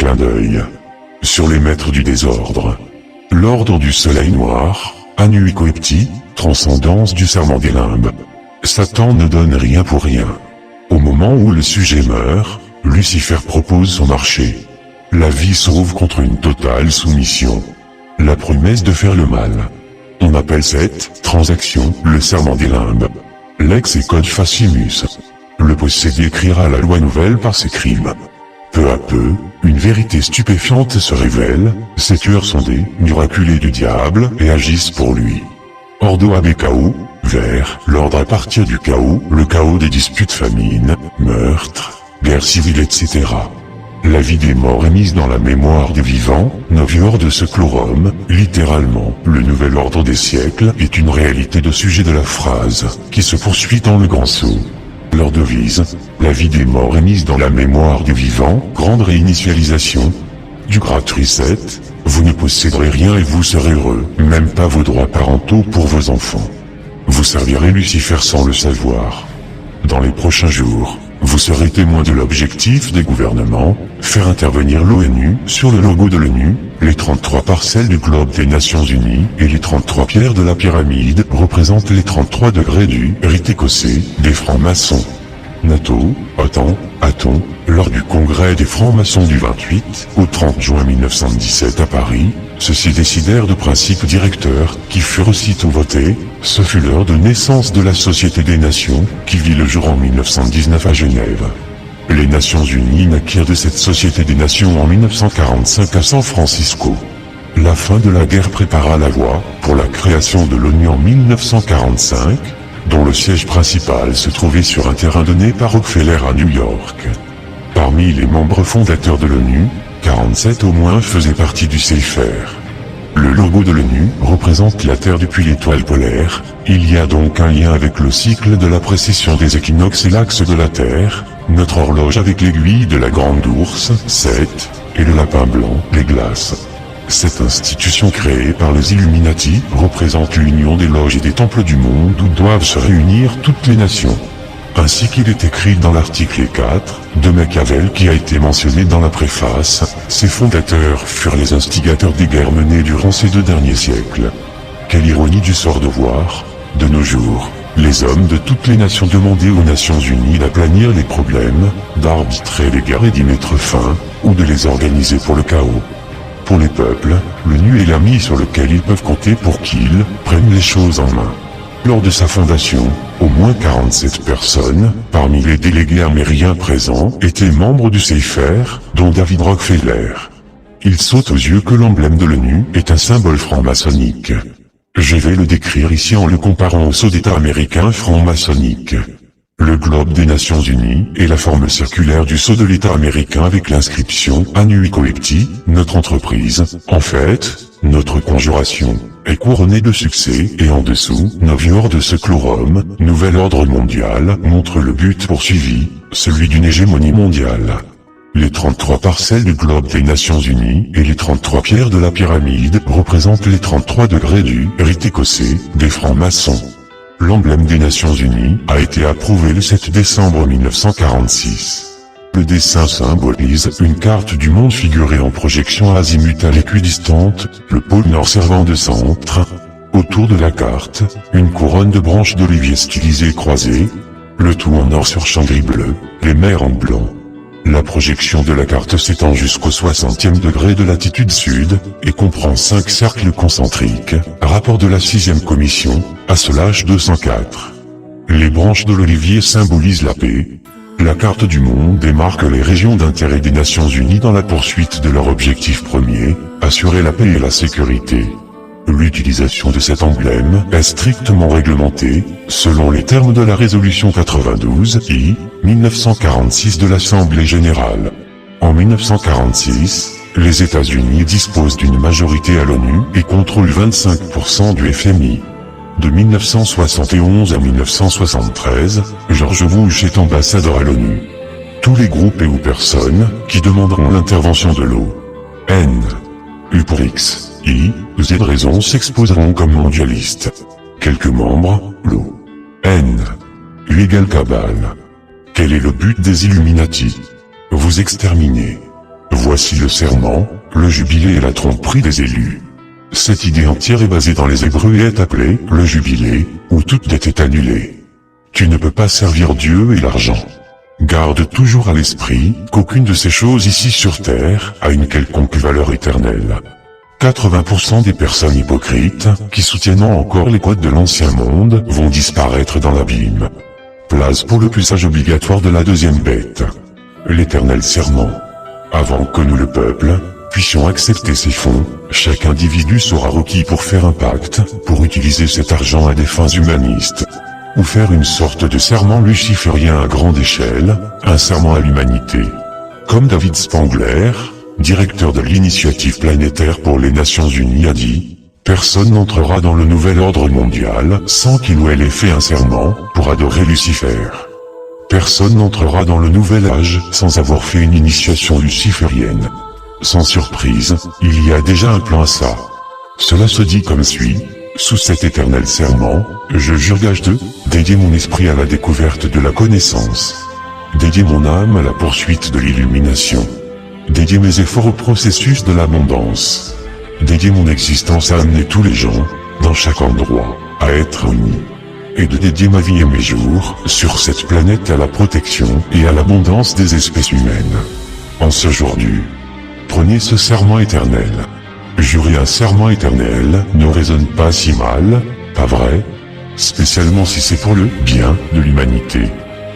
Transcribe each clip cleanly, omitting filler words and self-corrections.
clin d'œil. Sur les maîtres du désordre. L'ordre du soleil noir, Anu Coepti, transcendance du serment des limbes. Satan ne donne rien pour rien. Au moment où le sujet meurt, Lucifer propose son marché. La vie sauve contre une totale soumission. La promesse de faire le mal. On appelle cette transaction le serment des limbes. Lex et code facimus. Le possédé écrira la loi nouvelle par ses crimes. Peu à peu, une vérité stupéfiante se révèle, ces tueurs sont des miraculés du diable et agissent pour lui. Ordo ab chaos, vers l'ordre à partir du chaos, le chaos des disputes, famines, meurtres, guerres civiles, etc. La vie des morts est mise dans la mémoire des vivants, novior de seclorum, littéralement, le nouvel ordre des siècles est une réalité de sujet de la phrase, qui se poursuit dans le grand sceau. Leur devise, la vie des morts est mise dans la mémoire des vivants, grande réinitialisation. Du Great Reset, vous ne posséderez rien et vous serez heureux, même pas vos droits parentaux pour vos enfants. Vous servirez Lucifer sans le savoir. Dans les prochains jours, vous serez témoin de l'objectif des gouvernements, faire intervenir l'ONU sur le logo de l'ONU, les 33 parcelles du globe des Nations Unies et les 33 pierres de la pyramide représentent les 33 degrés du rite écossais des francs-maçons. NATO, OTAN, lors du congrès des francs-maçons du 28 au 30 juin 1917 à Paris, ceux-ci décidèrent de principes directeurs qui furent aussitôt votés. Ce fut l'heure de naissance de la Société des Nations, qui vit le jour en 1919 à Genève. Les Nations Unies naquirent de cette Société des Nations en 1945 à San Francisco. La fin de la guerre prépara la voie pour la création de l'ONU en 1945, dont le siège principal se trouvait sur un terrain donné par Rockefeller à New York. Parmi les membres fondateurs de l'ONU, 47 au moins faisaient partie du CFR. Le logo de l'ONU représente la Terre depuis l'étoile polaire, il y a donc un lien avec le cycle de la précession des équinoxes et l'axe de la Terre, notre horloge avec l'aiguille de la grande ours, 7, et le lapin blanc, les glaces. Cette institution créée par les Illuminati représente l'union des loges et des temples du monde où doivent se réunir toutes les nations. Ainsi qu'il est écrit dans l'article 4 de Machiavel qui a été mentionné dans la préface, ses fondateurs furent les instigateurs des guerres menées durant ces 2 derniers siècles. Quelle ironie du sort de voir, de nos jours, les hommes de toutes les nations demandaient aux Nations Unies d'aplanir les problèmes, d'arbitrer les guerres et d'y mettre fin, ou de les organiser pour le chaos. Pour les peuples, l'ONU est l'ami sur lequel ils peuvent compter pour qu'ils prennent les choses en main. Lors de sa fondation, au moins 47 personnes, parmi les délégués américains présents, étaient membres du CFR, dont David Rockefeller. Il saute aux yeux que l'emblème de l'ONU est un symbole franc-maçonnique. Je vais le décrire ici en le comparant au sceau d'État américain franc-maçonnique. Le globe des Nations Unies est la forme circulaire du sceau de l'État américain avec l'inscription Anu Coepti, notre entreprise, en fait, notre conjuration, est couronnée de succès et en dessous, Novior de Seclorum, nouvel ordre mondial, montre le but poursuivi, celui d'une hégémonie mondiale. Les 33 parcelles du globe des Nations Unies et les 33 pierres de la pyramide représentent les 33 degrés du rite écossais des francs-maçons. L'emblème des Nations Unies a été approuvé le 7 décembre 1946. Le dessin symbolise une carte du monde figurée en projection azimutale équidistante, le pôle nord servant de centre. Autour de la carte, une couronne de branches d'olivier stylisées croisées, le tout en or sur champ gris-bleu, les mers en blanc. La projection de la carte s'étend jusqu'au 60e degré de latitude sud, et comprend 5 cercles concentriques, rapport de la 6e commission, Asselage 204. Les branches de l'olivier symbolisent la paix. La carte du monde démarque les régions d'intérêt des Nations Unies dans la poursuite de leur objectif premier, assurer la paix et la sécurité. L'utilisation de cet emblème est strictement réglementée, selon les termes de la résolution 92-I, 1946 de l'Assemblée générale. En 1946, les États-Unis disposent d'une majorité à l'ONU et contrôlent 25% du FMI. De 1971 à 1973, George Bush est ambassadeur à l'ONU. Tous les groupes et ou personnes qui demanderont l'intervention de l'ONU, U pour X, Y, Z raisons s'exposeront comme mondialistes. Quelques membres, l'ONU, U égale cabale. Quel est le but des Illuminati? Vous exterminer. Voici le serment, le jubilé et la tromperie des élus. Cette idée entière est basée dans les Hébreux et est appelée le jubilé, où toute dette est annulée. Tu ne peux pas servir Dieu et l'argent. Garde toujours à l'esprit qu'aucune de ces choses ici sur terre a une quelconque valeur éternelle. 80% des personnes hypocrites, qui soutiennent encore les codes de l'ancien monde, vont disparaître dans l'abîme. Place pour le puçage obligatoire de la deuxième bête. L'éternel serment. Avant que nous le peuple, puissions accepter ces fonds, chaque individu sera requis pour faire un pacte, pour utiliser cet argent à des fins humanistes. Ou faire une sorte de serment luciférien à grande échelle, un serment à l'humanité. Comme David Spangler, directeur de l'initiative planétaire pour les Nations Unies a dit, personne n'entrera dans le nouvel ordre mondial sans qu'il ou elle ait fait un serment pour adorer Lucifer. Personne n'entrera dans le nouvel âge sans avoir fait une initiation luciférienne. Sans surprise, il y a déjà un plan à ça. Cela se dit comme suit. Sous cet éternel serment, je jure gage de dédier mon esprit à la découverte de la connaissance. Dédier mon âme à la poursuite de l'illumination. Dédier mes efforts au processus de l'abondance. Dédier mon existence à amener tous les gens, dans chaque endroit, à être unis. Et de dédier ma vie et mes jours, sur cette planète à la protection et à l'abondance des espèces humaines. En ce jour du, prenez ce serment éternel. Jurer un serment éternel ne résonne pas si mal, pas vrai? Spécialement si c'est pour le bien de l'humanité.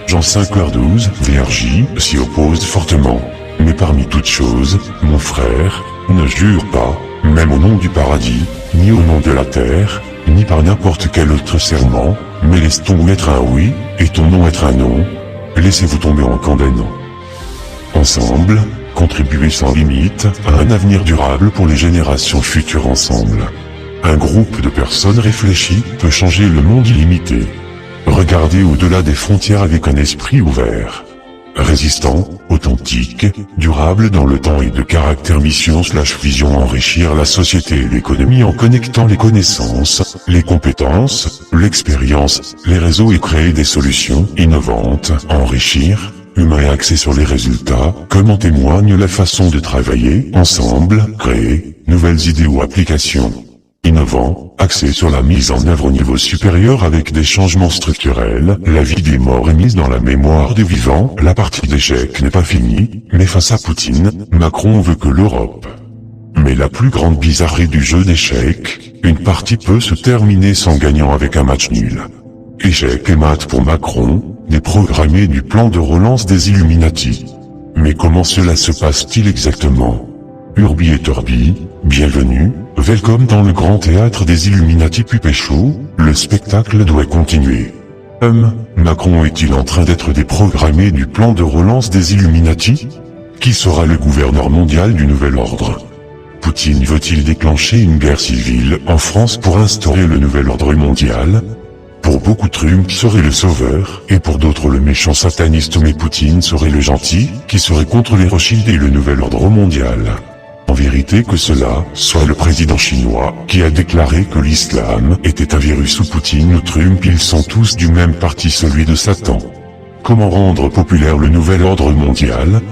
Jean 5:12, VRJ s'y oppose fortement. Mais parmi toutes choses, mon frère, ne jure pas, même au nom du paradis, ni au nom de la terre, ni par n'importe quel autre serment, mais laisse ton oui être un oui, et ton non être un non. Laissez-vous tomber en condamnant. Ensemble, contribuer sans limite à un avenir durable pour les générations futures ensemble. Un groupe de personnes réfléchies peut changer le monde illimité. Regardez au-delà des frontières avec un esprit ouvert. Résistant, authentique, durable dans le temps et de caractère mission/vision enrichir la société et l'économie en connectant les connaissances, les compétences, l'expérience, les réseaux et créer des solutions innovantes, enrichir, humain et axé sur les résultats, comme en témoigne la façon de travailler ensemble, créer, nouvelles idées ou applications. Innovant, axé sur la mise en œuvre au niveau supérieur avec des changements structurels, la vie des morts est mise dans la mémoire des vivants, la partie d'échec n'est pas finie, mais face à Poutine, Macron veut que l'Europe. Mais la plus grande bizarrerie du jeu d'échecs, une partie peut se terminer sans gagnant avec un match nul. Échec et mat pour Macron, déprogrammé du plan de relance des Illuminati. Mais comment cela se passe-t-il exactement? Urbi et Torbi, bienvenue, welcome dans le grand théâtre des Illuminati Puppet Show, le spectacle doit continuer. Macron est-il en train d'être déprogrammé du plan de relance des Illuminati? Qui sera le gouverneur mondial du nouvel ordre? Poutine veut-il déclencher une guerre civile en France pour instaurer le nouvel ordre mondial? Pour beaucoup Trump serait le sauveur, et pour d'autres le méchant sataniste, mais Poutine serait le gentil, qui serait contre les Rothschild et le nouvel ordre mondial. En vérité que cela soit le président chinois qui a déclaré que l'islam était un virus ou Poutine ou Trump, ils sont tous du même parti, celui de Satan. Comment rendre populaire le nouvel ordre mondial?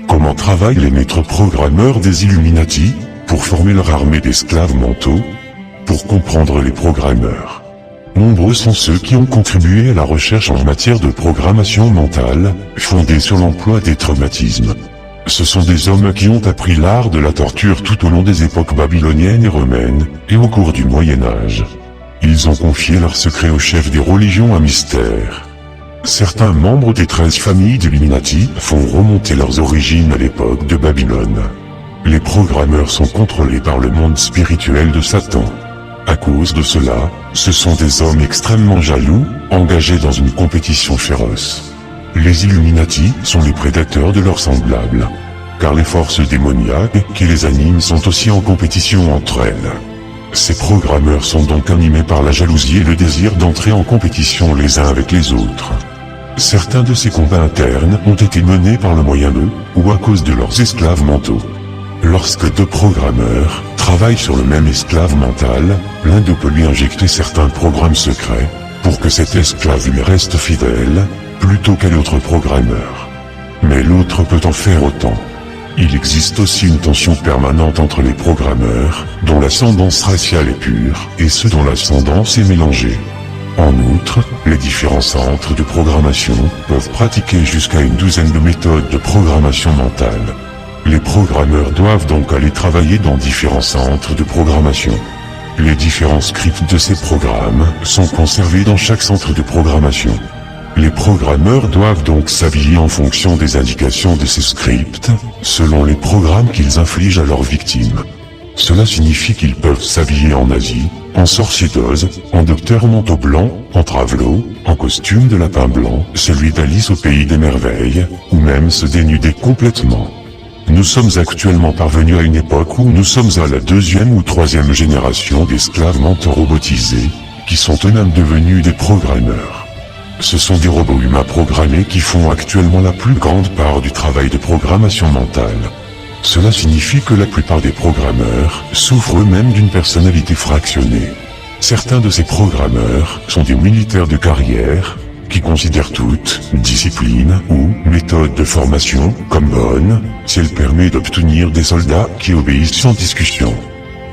Comment travaillent les maîtres programmeurs des Illuminati pour former leur armée d'esclaves mentaux? Pour comprendre les programmeurs, nombreux sont ceux qui ont contribué à la recherche en matière de programmation mentale, fondée sur l'emploi des traumatismes. Ce sont des hommes qui ont appris l'art de la torture tout au long des époques babyloniennes et romaines, et au cours du Moyen-Âge. Ils ont confié leurs secrets aux chefs des religions à mystère. Certains membres des 13 familles d'Illuminati font remonter leurs origines à l'époque de Babylone. Les programmeurs sont contrôlés par le monde spirituel de Satan. À cause de cela, ce sont des hommes extrêmement jaloux, engagés dans une compétition féroce. Les Illuminati sont les prédateurs de leurs semblables. Car les forces démoniaques qui les animent sont aussi en compétition entre elles. Ces programmeurs sont donc animés par la jalousie et le désir d'entrer en compétition les uns avec les autres. Certains de ces combats internes ont été menés par le moyen d'eux, ou à cause de leurs esclaves mentaux. Lorsque deux programmeurs travaillent sur le même esclave mental, l'un d'eux peut lui injecter certains programmes secrets, pour que cet esclave lui reste fidèle, plutôt qu'à l'autre programmeur. Mais l'autre peut en faire autant. Il existe aussi une tension permanente entre les programmeurs, dont l'ascendance raciale est pure, et ceux dont l'ascendance est mélangée. En outre, les différents centres de programmation peuvent pratiquer jusqu'à une douzaine de méthodes de programmation mentale. Les programmeurs doivent donc aller travailler dans différents centres de programmation. Les différents scripts de ces programmes sont conservés dans chaque centre de programmation. Les programmeurs doivent donc s'habiller en fonction des indications de ces scripts, selon les programmes qu'ils infligent à leurs victimes. Cela signifie qu'ils peuvent s'habiller en nazi, en sorcier d'Oz, en docteur manteau blanc, en travelot, en costume de lapin blanc, celui d'Alice au pays des merveilles, ou même se dénuder complètement. Nous sommes actuellement parvenus à une époque où nous sommes à la deuxième ou troisième génération d'esclaves mentaux robotisés, qui sont eux-mêmes devenus des programmeurs. Ce sont des robots humains programmés qui font actuellement la plus grande part du travail de programmation mentale. Cela signifie que la plupart des programmeurs souffrent eux-mêmes d'une personnalité fractionnée. Certains de ces programmeurs sont des militaires de carrière, qui considèrent toute discipline ou méthode de formation comme bonne, si elle permet d'obtenir des soldats qui obéissent sans discussion.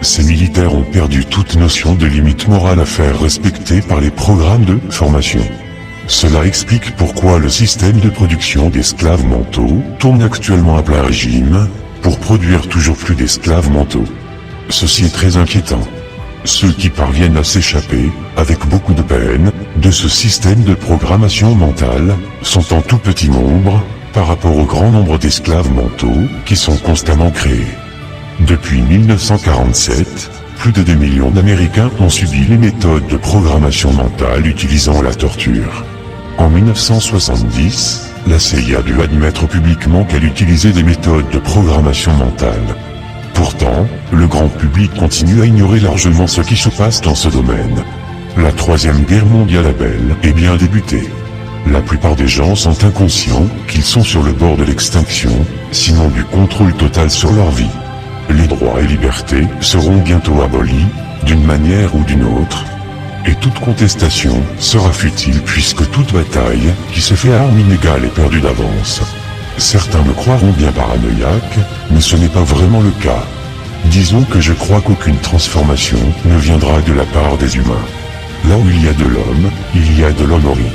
Ces militaires ont perdu toute notion de limite morale à faire respecter par les programmes de formation. Cela explique pourquoi le système de production d'esclaves mentaux tourne actuellement à plein régime, pour produire toujours plus d'esclaves mentaux. Ceci est très inquiétant. Ceux qui parviennent à s'échapper, avec beaucoup de peine, de ce système de programmation mentale, sont en tout petit nombre, par rapport au grand nombre d'esclaves mentaux, qui sont constamment créés. Depuis 1947, plus de 2 millions d'Américains ont subi les méthodes de programmation mentale utilisant la torture. En 1970, la CIA a dû admettre publiquement qu'elle utilisait des méthodes de programmation mentale. Pourtant, le grand public continue à ignorer largement ce qui se passe dans ce domaine. La Troisième Guerre mondiale est bien débutée. La plupart des gens sont inconscients qu'ils sont sur le bord de l'extinction, sinon du contrôle total sur leur vie. Les droits et libertés seront bientôt abolis, d'une manière ou d'une autre. Et toute contestation sera futile puisque toute bataille qui se fait à armes inégales est perdue d'avance. Certains me croiront bien paranoïaque, mais ce n'est pas vraiment le cas. Disons que je crois qu'aucune transformation ne viendra de la part des humains. Là où il y a de l'homme, il y a de l'homerie.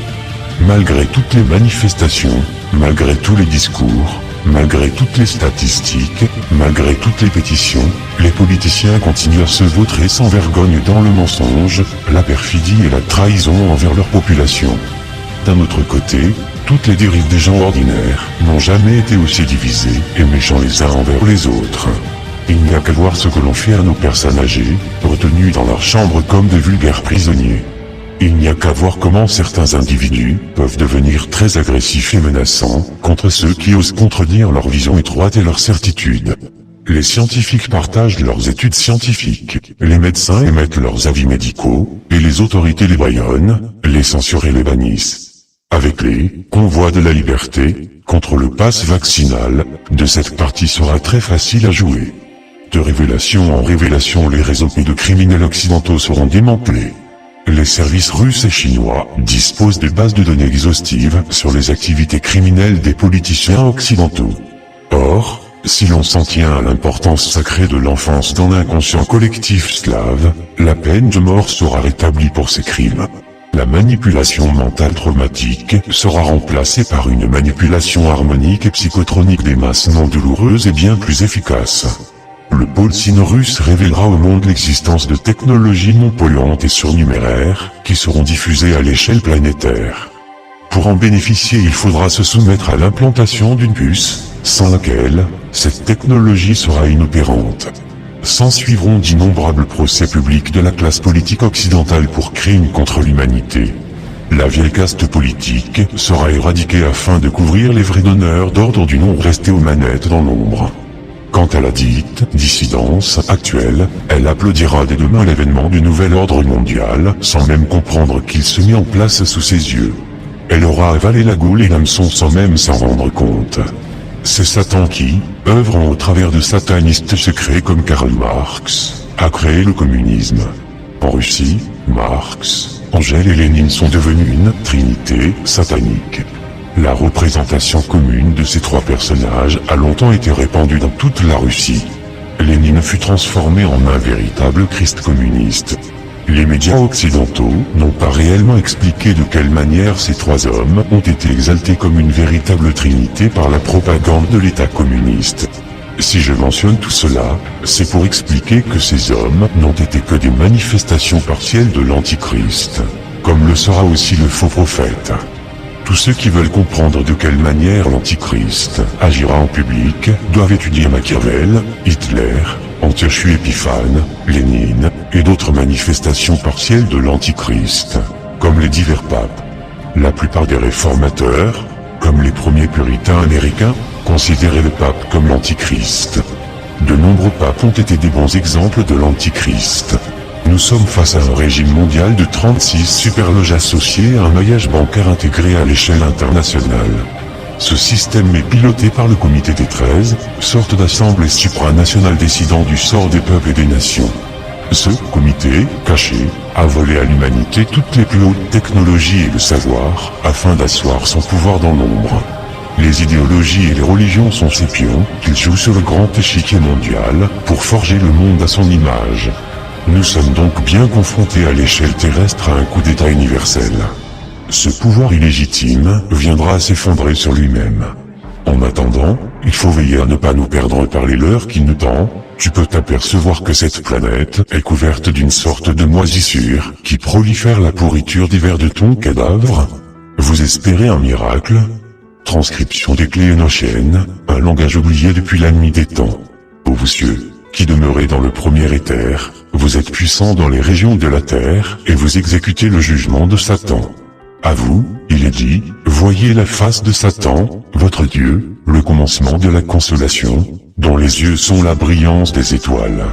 Malgré toutes les manifestations, malgré tous les discours, malgré toutes les statistiques, malgré toutes les pétitions, les politiciens continuent à se vautrer sans vergogne dans le mensonge, la perfidie et la trahison envers leur population. D'un autre côté, toutes les dérives des gens ordinaires n'ont jamais été aussi divisées et méchants les uns envers les autres. Il n'y a qu'à voir ce que l'on fait à nos personnes âgées, retenues dans leur chambre comme de vulgaires prisonniers. Il n'y a qu'à voir comment certains individus peuvent devenir très agressifs et menaçants contre ceux qui osent contredire leur vision étroite et leur certitude. Les scientifiques partagent leurs études scientifiques, les médecins émettent leurs avis médicaux, et les autorités les bâillonnent, les censurent et les bannissent. Avec les convois de la liberté, contre le pass vaccinal, de cette partie sera très facile à jouer. De révélation en révélation, les réseaux pédocriminels occidentaux seront démantelés. Les services russes et chinois disposent de bases de données exhaustives sur les activités criminelles des politiciens occidentaux. Or, si l'on s'en tient à l'importance sacrée de l'enfance dans l'inconscient collectif slave, la peine de mort sera rétablie pour ces crimes. La manipulation mentale traumatique sera remplacée par une manipulation harmonique et psychotronique des masses non douloureuses et bien plus efficace. Le pôle sino-russe révélera au monde l'existence de technologies non polluantes et surnuméraires, qui seront diffusées à l'échelle planétaire. Pour en bénéficier, il faudra se soumettre à l'implantation d'une puce, sans laquelle, cette technologie sera inopérante. S'ensuivront d'innombrables procès publics de la classe politique occidentale pour crimes contre l'humanité. La vieille caste politique sera éradiquée afin de couvrir les vrais donneurs d'ordre du nom restés aux manettes dans l'ombre. Quant à la dite dissidence actuelle, elle applaudira dès demain l'événement du nouvel ordre mondial, sans même comprendre qu'il se met en place sous ses yeux. Elle aura avalé la gaule et l'hameçon sans même s'en rendre compte. C'est Satan qui, œuvrant au travers de satanistes secrets comme Karl Marx, a créé le communisme. En Russie, Marx, Engels et Lénine sont devenus une trinité satanique. La représentation commune de ces trois personnages a longtemps été répandue dans toute la Russie. Lénine fut transformé en un véritable Christ communiste. Les médias occidentaux n'ont pas réellement expliqué de quelle manière ces trois hommes ont été exaltés comme une véritable trinité par la propagande de l'État communiste. Si je mentionne tout cela, c'est pour expliquer que ces hommes n'ont été que des manifestations partielles de l'Antichrist, comme le sera aussi le faux prophète. Tous ceux qui veulent comprendre de quelle manière l'Antichrist agira en public doivent étudier Machiavel, Hitler, Antiochus Épiphane, Lénine, et d'autres manifestations partielles de l'Antichrist, comme les divers papes. La plupart des réformateurs, comme les premiers puritains américains, considéraient le pape comme l'Antichrist. De nombreux papes ont été des bons exemples de l'Antichrist. Nous sommes face à un régime mondial de 36 superloges associés à un maillage bancaire intégré à l'échelle internationale. Ce système est piloté par le Comité des 13, sorte d'assemblée supranationale décidant du sort des peuples et des nations. Ce comité, caché, a volé à l'humanité toutes les plus hautes technologies et le savoir, afin d'asseoir son pouvoir dans l'ombre. Les idéologies et les religions sont ses pions, qu'ils jouent sur le grand échiquier mondial, pour forger le monde à son image. Nous sommes donc bien confrontés à l'échelle terrestre à un coup d'État universel. Ce pouvoir illégitime viendra à s'effondrer sur lui-même. En attendant, il faut veiller à ne pas nous perdre par les leurres qui nous tendent. Tu peux t'apercevoir que cette planète est couverte d'une sorte de moisissure qui prolifère la pourriture des vers de ton cadavre. Vous espérez un miracle? Transcription des clés énochiennes, un langage oublié depuis la nuit des temps. Ô vous cieux, qui demeurez dans le premier éther, vous êtes puissants dans les régions de la terre, et vous exécutez le jugement de Satan. À vous, il est dit, voyez la face de Satan, votre Dieu, le commencement de la consolation, dont les yeux sont la brillance des étoiles.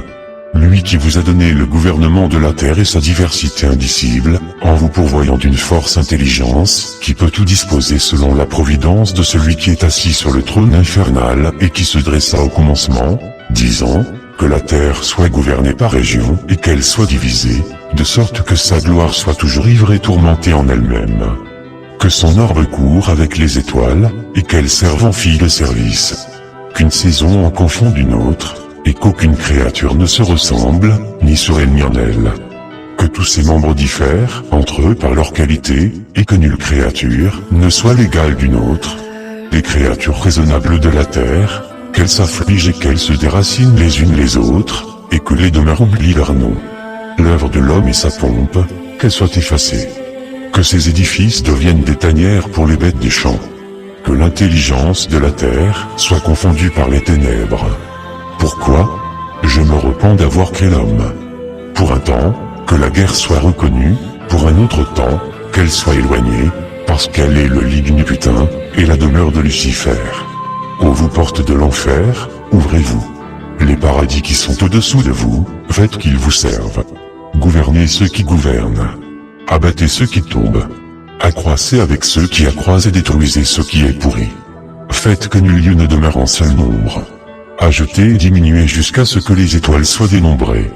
Lui qui vous a donné le gouvernement de la terre et sa diversité indicible, en vous pourvoyant d'une force intelligence, qui peut tout disposer selon la providence de celui qui est assis sur le trône infernal et qui se dressa au commencement, disant, que la terre soit gouvernée par région et qu'elle soit divisée, de sorte que sa gloire soit toujours ivre et tourmentée en elle-même. Que son orbe court avec les étoiles, et qu'elle serve en fille de service. Qu'une saison en confonde une autre, et qu'aucune créature ne se ressemble, ni sur elle ni en elle. Que tous ses membres diffèrent, entre eux par leur qualité, et que nulle créature ne soit l'égale d'une autre. Les créatures raisonnables de la terre, qu'elles s'affligent et qu'elles se déracinent les unes les autres, et que les demeures oublient leur nom. L'œuvre de l'homme et sa pompe, qu'elle soit effacée. Que ces édifices deviennent des tanières pour les bêtes des champs. Que l'intelligence de la terre soit confondue par les ténèbres. Pourquoi? Je me repens d'avoir créé l'homme. Pour un temps, que la guerre soit reconnue, pour un autre temps, qu'elle soit éloignée, parce qu'elle est le lit du putain, et la demeure de Lucifer. Ô vous portes de l'enfer, ouvrez-vous. Les paradis qui sont au-dessous de vous, faites qu'ils vous servent. Gouvernez ceux qui gouvernent. Abattez ceux qui tombent. Accroissez avec ceux qui accroissent et détruisez ce qui est pourri. Faites que nul lieu ne demeure en seul nombre. Ajoutez et diminuez jusqu'à ce que les étoiles soient dénombrées.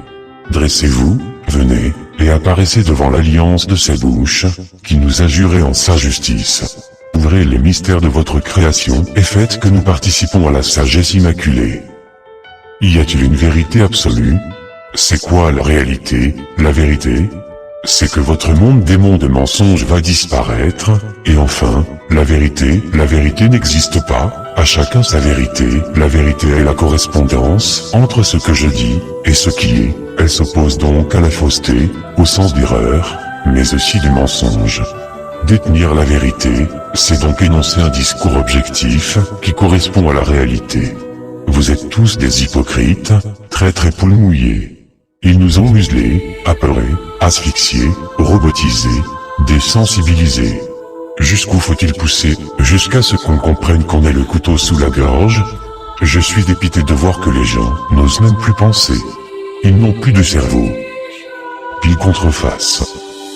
Dressez-vous, venez, et apparaissez devant l'alliance de sa bouche, qui nous a juré en sa justice. Ouvrez les mystères de votre création et faites que nous participons à la sagesse immaculée. Y a-t-il une vérité absolue? C'est quoi la réalité, la vérité? C'est que votre monde des mondes mensonges va disparaître, et enfin, la vérité n'existe pas, à chacun sa vérité, la vérité est la correspondance entre ce que je dis, et ce qui est, elle s'oppose donc à la fausseté, au sens d'erreur, mais aussi du mensonge. Détenir la vérité, c'est donc énoncer un discours objectif, qui correspond à la réalité. Vous êtes tous des hypocrites, traîtres et poules mouillées. Ils nous ont muselés, apeurés, asphyxiés, robotisés, désensibilisés. Jusqu'où faut-il pousser, jusqu'à ce qu'on comprenne qu'on ait le couteau sous la gorge? Je suis dépité de voir que les gens n'osent même plus penser. Ils n'ont plus de cerveau. Pile contre face.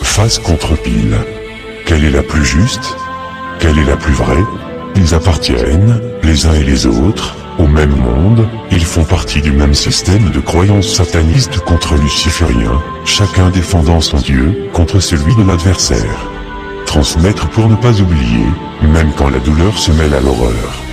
Face contre pile. Quelle est la plus juste? Quelle est la plus vraie? Ils appartiennent, les uns et les autres, au même monde, ils font partie du même système de croyances satanistes contre lucifériens, chacun défendant son Dieu contre celui de l'adversaire. Transmettre pour ne pas oublier, même quand la douleur se mêle à l'horreur.